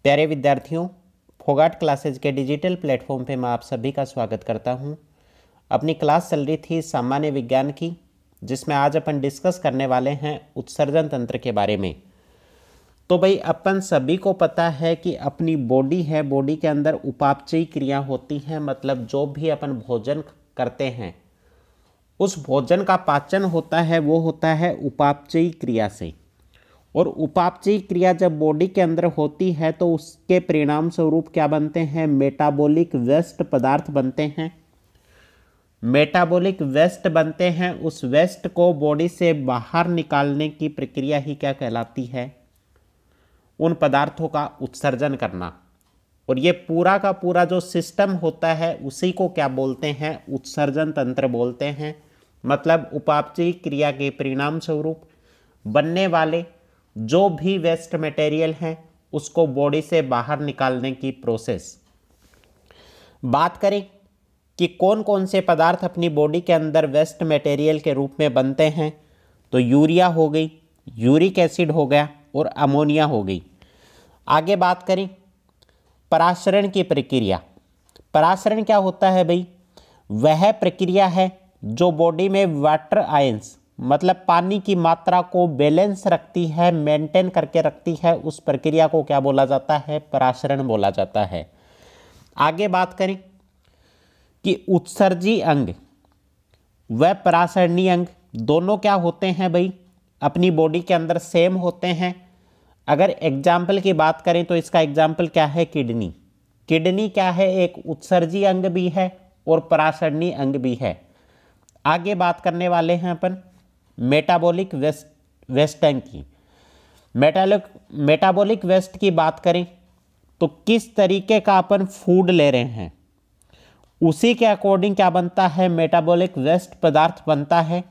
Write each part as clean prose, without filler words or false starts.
प्यारे विद्यार्थियों, फोगाट क्लासेज के डिजिटल प्लेटफॉर्म पे मैं आप सभी का स्वागत करता हूं। अपनी क्लास चल रही थी सामान्य विज्ञान की, जिसमें आज अपन डिस्कस करने वाले हैं उत्सर्जन तंत्र के बारे में। तो भाई अपन सभी को पता है कि अपनी बॉडी है, बॉडी के अंदर उपापचयी क्रिया होती हैं। मतलब जो भी अपन भोजन करते हैं उस भोजन का पाचन होता है वो होता है उपापचयी क्रिया से। और उपापचयी क्रिया जब बॉडी के अंदर होती है तो उसके परिणाम स्वरूप क्या बनते हैं? मेटाबॉलिक वेस्ट पदार्थ बनते हैं। मेटाबॉलिक वेस्ट बनते हैं, उस वेस्ट को बॉडी से बाहर निकालने की प्रक्रिया ही क्या कहलाती है? उन पदार्थों का उत्सर्जन करना। और ये पूरा का पूरा जो सिस्टम होता है उसी को क्या बोलते हैं? उत्सर्जन तंत्र बोलते हैं। मतलब उपापचयी क्रिया के परिणाम स्वरूप बनने वाले जो भी वेस्ट मटेरियल है उसको बॉडी से बाहर निकालने की प्रोसेस। बात करें कि कौन कौन से पदार्थ अपनी बॉडी के अंदर वेस्ट मटेरियल के रूप में बनते हैं, तो यूरिया हो गई, यूरिक एसिड हो गया और अमोनिया हो गई। आगे बात करें परासरण की प्रक्रिया। परासरण क्या होता है भाई? वह प्रक्रिया है जो बॉडी में वाटर आयंस मतलब पानी की मात्रा को बैलेंस रखती है, मेंटेन करके रखती है। उस प्रक्रिया को क्या बोला जाता है? परासरण बोला जाता है। आगे बात करें कि उत्सर्जी अंग व परासरणी अंग दोनों क्या होते हैं भाई? अपनी बॉडी के अंदर सेम होते हैं। अगर एग्जाम्पल की बात करें तो इसका एग्जाम्पल क्या है? किडनी। किडनी क्या है? एक उत्सर्जी अंग भी है और परासरणी अंग भी है। आगे बात करने वाले हैं अपन मेटाबॉलिक वेस्ट अंग की। मेटाबॉलिक वेस्ट की बात करें तो किस तरीके का अपन फूड ले रहे हैं उसी के अकॉर्डिंग क्या बनता है? मेटाबॉलिक वेस्ट पदार्थ बनता है।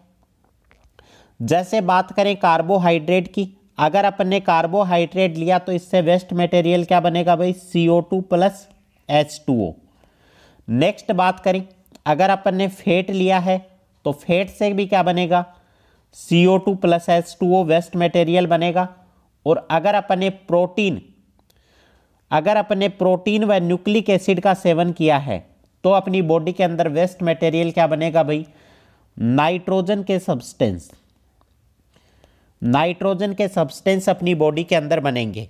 जैसे बात करें कार्बोहाइड्रेट की, अगर अपन ने कार्बोहाइड्रेट लिया तो इससे वेस्ट मटेरियल क्या बनेगा भाई? CO2 plus H2O। नेक्स्ट बात करें अगर अपन ने फैट लिया है तो फैट से भी क्या बनेगा? CO2 plus H2O waste material बनेगा। और अगर अपन ने प्रोटीन व न्यूक्लिक एसिड का सेवन किया है तो अपनी बॉडी के अंदर वेस्ट मटेरियल क्या बनेगा भाई? नाइट्रोजन के सब्सटेंस अपनी बॉडी के अंदर बनेंगे।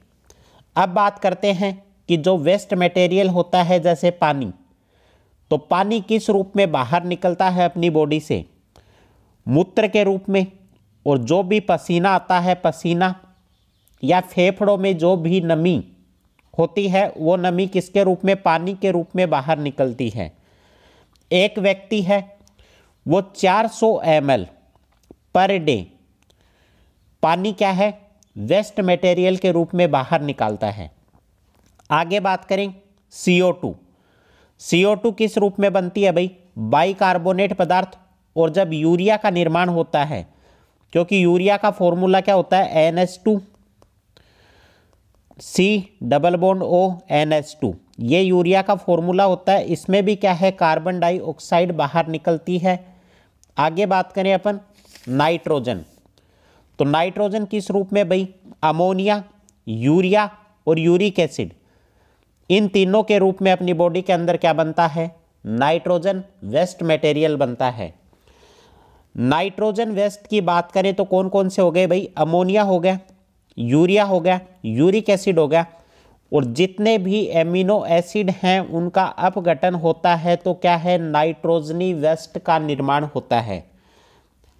अब बात करते हैं कि जो वेस्ट मटेरियल होता है जैसे पानी, तो पानी किस रूप में बाहर निकलता है अपनी बॉडी से? मूत्र के रूप में। और जो भी पसीना आता है, पसीना या फेफड़ों में जो भी नमी होती है वो नमी किसके रूप में? पानी के रूप में बाहर निकलती है। एक व्यक्ति है वो 400 ml पर डे पानी क्या है? वेस्ट मटेरियल के रूप में बाहर निकालता है। आगे बात करें CO2 किस रूप में बनती है भाई? बाइकार्बोनेट पदार्थ। और जब यूरिया का निर्माण होता है, क्योंकि यूरिया का फॉर्मूला क्या होता है? NH2 C double bond O NH2, ये यूरिया का फॉर्मूला होता है। इसमें भी क्या है? कार्बन डाइऑक्साइड बाहर निकलती है। आगे बात करें अपन नाइट्रोजन, तो नाइट्रोजन किस रूप में भाई? अमोनिया, यूरिया और यूरिक एसिड, इन तीनों के रूप में अपनी बॉडी के अंदर क्या बनता है? नाइट्रोजन वेस्ट मटेरियल बनता है। नाइट्रोजन वेस्ट की बात करें तो कौन कौन से हो गए भाई? अमोनिया हो गया, यूरिया हो गया, यूरिक एसिड हो गया। और जितने भी एमिनो एसिड हैं उनका अपघटन होता है तो क्या है? नाइट्रोजनी वेस्ट का निर्माण होता है।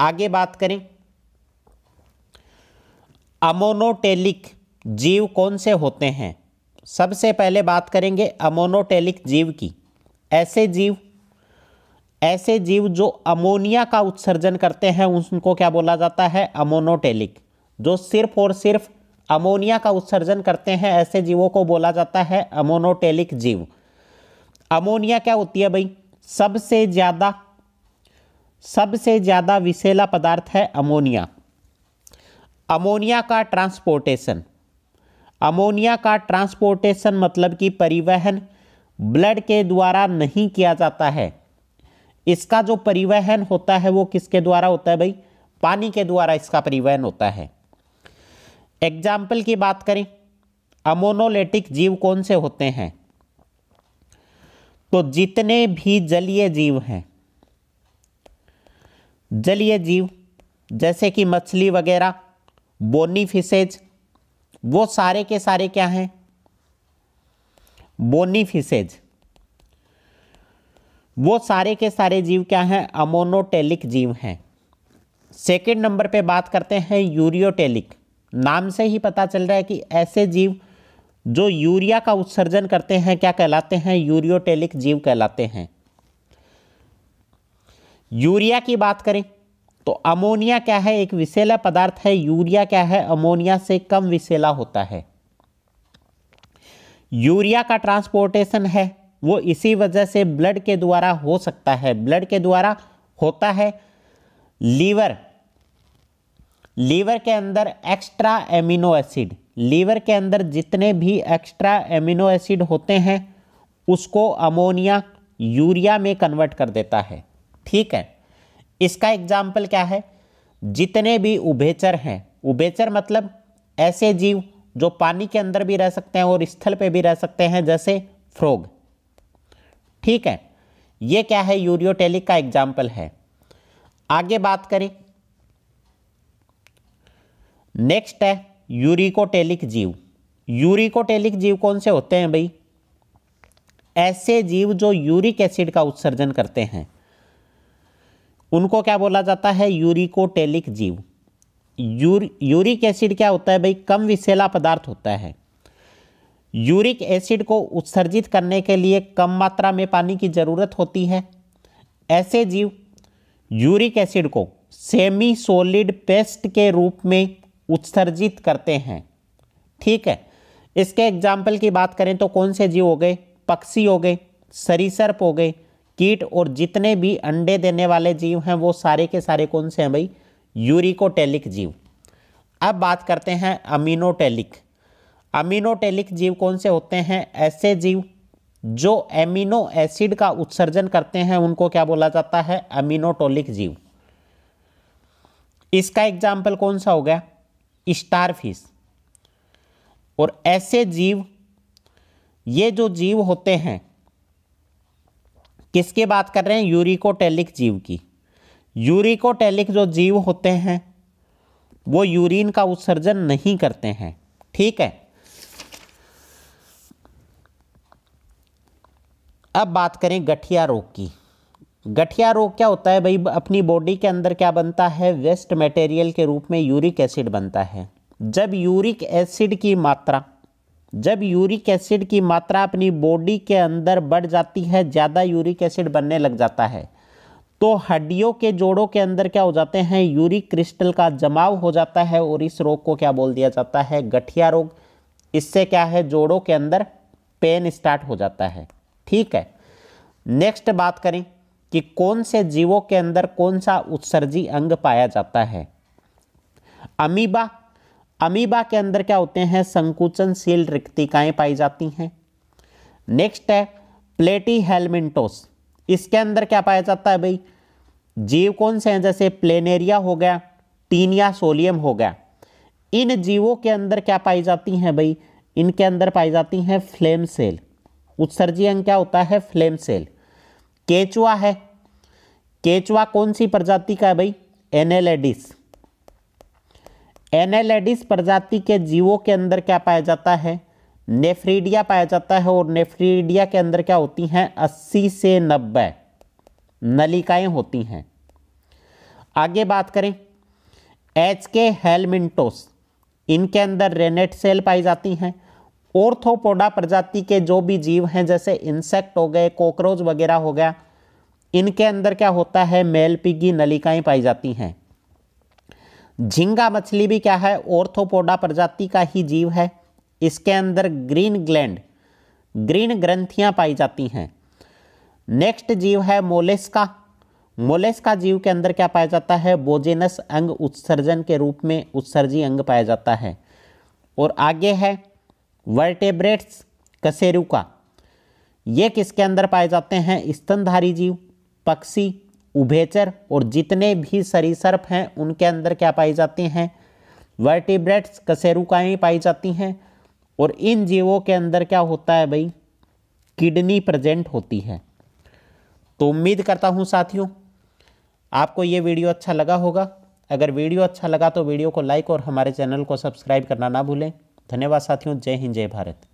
आगे बात करें अमोनोटेलिक जीव कौन से होते हैं? सबसे पहले बात करेंगे अमोनोटेलिक जीव की। ऐसे जीव जो अमोनिया का उत्सर्जन करते हैं उनको क्या बोला जाता है? अमोनोटेलिक। जो सिर्फ और सिर्फ अमोनिया का उत्सर्जन करते हैं ऐसे जीवों को बोला जाता है अमोनोटेलिक जीव। अमोनिया क्या होती है भाई? सबसे ज्यादा विषैला पदार्थ है अमोनिया। अमोनिया का ट्रांसपोर्टेशन मतलब कि परिवहन ब्लड के द्वारा नहीं किया जाता है। इसका जो परिवहन होता है वो किसके द्वारा होता है भाई? पानी के द्वारा इसका परिवहन होता है। एग्जाम्पल की बात करें अमोनोलेटिक जीव कौन से होते हैं? तो जितने भी जलीय जीव हैं, जलीय जीव जैसे कि मछली वगैरह, बोनी फिशेज, वो सारे के सारे क्या हैं? बोनी फिशेज, वो सारे के सारे जीव क्या हैं? अमोनोटेलिक जीव हैं। सेकंड नंबर पे बात करते हैं यूरियोटेलिक। नाम से ही पता चल रहा है कि ऐसे जीव जो यूरिया का उत्सर्जन करते हैं क्या कहलाते हैं? यूरियोटेलिक जीव कहलाते हैं। यूरिया की बात करें तो अमोनिया क्या है? एक विषैला पदार्थ है। यूरिया क्या है? अमोनिया से कम विषैला होता है। यूरिया का ट्रांसपोर्टेशन है वो इसी वजह से ब्लड के द्वारा हो सकता है। ब्लड के द्वारा होता है। लीवर के अंदर एक्स्ट्रा एमिनो एसिड, लीवर के अंदर जितने भी एक्स्ट्रा एमिनो एसिड होते हैं उसको अमोनिया यूरिया में कन्वर्ट कर देता है। ठीक है, इसका एग्जाम्पल क्या है? जितने भी उभयचर हैं, उभयचर मतलब ऐसे जीव जो पानी के अंदर भी रह सकते हैं और स्थल पे भी रह सकते हैं, जैसे फ्रॉग। ठीक है, ये क्या है? यूरियोटेलिक का एग्जाम्पल है। आगे बात करें, नेक्स्ट है यूरिकोटेलिक जीव। यूरिकोटेलिक जीव कौन से होते हैं भाई? ऐसे जीव जो यूरिक एसिड का उत्सर्जन करते हैं उनको क्या बोला जाता है? यूरिकोटेलिक जीव। यूरिक एसिड क्या होता है भाई? कम विषैला पदार्थ होता है। यूरिक एसिड को उत्सर्जित करने के लिए कम मात्रा में पानी की ज़रूरत होती है। ऐसे जीव यूरिक एसिड को सेमी सॉलिड पेस्ट के रूप में उत्सर्जित करते हैं। ठीक है, इसके एग्जाम्पल की बात करें तो कौन से जीव हो गए? पक्षी हो गए, सरीसृप हो गए, कीट, और जितने भी अंडे देने वाले जीव हैं वो सारे के सारे कौन से हैं भाई? यूरिकोटेलिक जीव। अब बात करते हैं अमीनोटेलिक। अमीनोटेलिक जीव कौन से होते हैं? ऐसे जीव जो एमिनो एसिड का उत्सर्जन करते हैं उनको क्या बोला जाता है? अमीनोटोलिक जीव। इसका एग्जाम्पल कौन सा हो गया? स्टारफिश। और ऐसे जीव, ये जो जीव होते हैं, किसकी बात कर रहे हैं? यूरिकोटेलिक जीव की। यूरिकोटेलिक जो जीव होते हैं वो यूरिन का उत्सर्जन नहीं करते हैं। ठीक है, अब बात करें गठिया रोग की। गठिया रोग क्या होता है भाई? अपनी बॉडी के अंदर क्या बनता है? वेस्ट मटेरियल के रूप में यूरिक एसिड बनता है। जब यूरिक एसिड की मात्रा अपनी बॉडी के अंदर बढ़ जाती है, ज़्यादा यूरिक एसिड बनने लग जाता है, तो हड्डियों के जोड़ों के अंदर क्या हो जाते हैं? यूरिक क्रिस्टल का जमाव हो जाता है और इस रोग को क्या बोल दिया जाता है? गठिया रोग। इससे क्या है? जोड़ों के अंदर पेन स्टार्ट हो जाता है। ठीक है, नेक्स्ट बात करें कि कौन से जीवों के अंदर कौन सा उत्सर्जी अंग पाया जाता है? अमीबा। अमीबा के अंदर क्या होते हैं? संकुचनशील रिक्तिकाएं पाई जाती हैं। नेक्स्ट है प्लेटीहेलमिंटोस। इसके अंदर क्या पाया जाता है भाई? जीव कौन से हैं? जैसे प्लेनेरिया हो गया, टीनिया सोलियम हो गया। इन जीवों के अंदर क्या पाई जाती हैं भाई? इनके अंदर पाई जाती हैं फ्लेम सेल। उत्सर्जी अंग क्या होता है? Flame cell. केचुआ है। केचुआ कौन सी प्रजाति का है भाई? एनेलेडिस। एनेलेडिस प्रजाति के जीवों के अंदर क्या पाया जाता है? नेफ्रीडिया पाया जाता है। और नेफ्रीडिया के अंदर क्या होती हैं? 80 से 90 नलिकाएं होती हैं। आगे बात करें एचके हेलमिंटोस। इनके अंदर रेनेट सेल पाई जाती हैं। ऑर्थोपोडा प्रजाति के जो भी जीव हैं, जैसे इंसेक्ट हो गए, कॉकरोच वगैरह हो गया, इनके अंदर क्या होता है? मेलपिगी नलिकाएं पाई जाती हैं। झींगा मछली भी क्या है? ऑर्थोपोडा प्रजाति का ही जीव है। इसके अंदर ग्रीन ग्रंथियां पाई जाती हैं। नेक्स्ट जीव है मोलेस्का। मोलेस्का जीव के अंदर क्या पाया जाता है? बोजेनस अंग उत्सर्जन के रूप में उत्सर्जी अंग पाया जाता है। और आगे है वर्टेब्रेट्स कशेरुका। ये किसके अंदर पाए जाते हैं? स्तनधारी जीव, पक्षी, उभयचर और जितने भी सरीसृप हैं उनके अंदर क्या पाई जाती हैं? वर्टिब्रेट्स कशेरुकाएं पाई जाती हैं। और इन जीवों के अंदर क्या होता है भाई, किडनी प्रेजेंट होती है। तो उम्मीद करता हूं साथियों आपको ये वीडियो अच्छा लगा होगा। अगर वीडियो अच्छा लगा तो वीडियो को लाइक और हमारे चैनल को सब्सक्राइब करना ना भूलें। धन्यवाद साथियों। जय हिंद, जय भारत।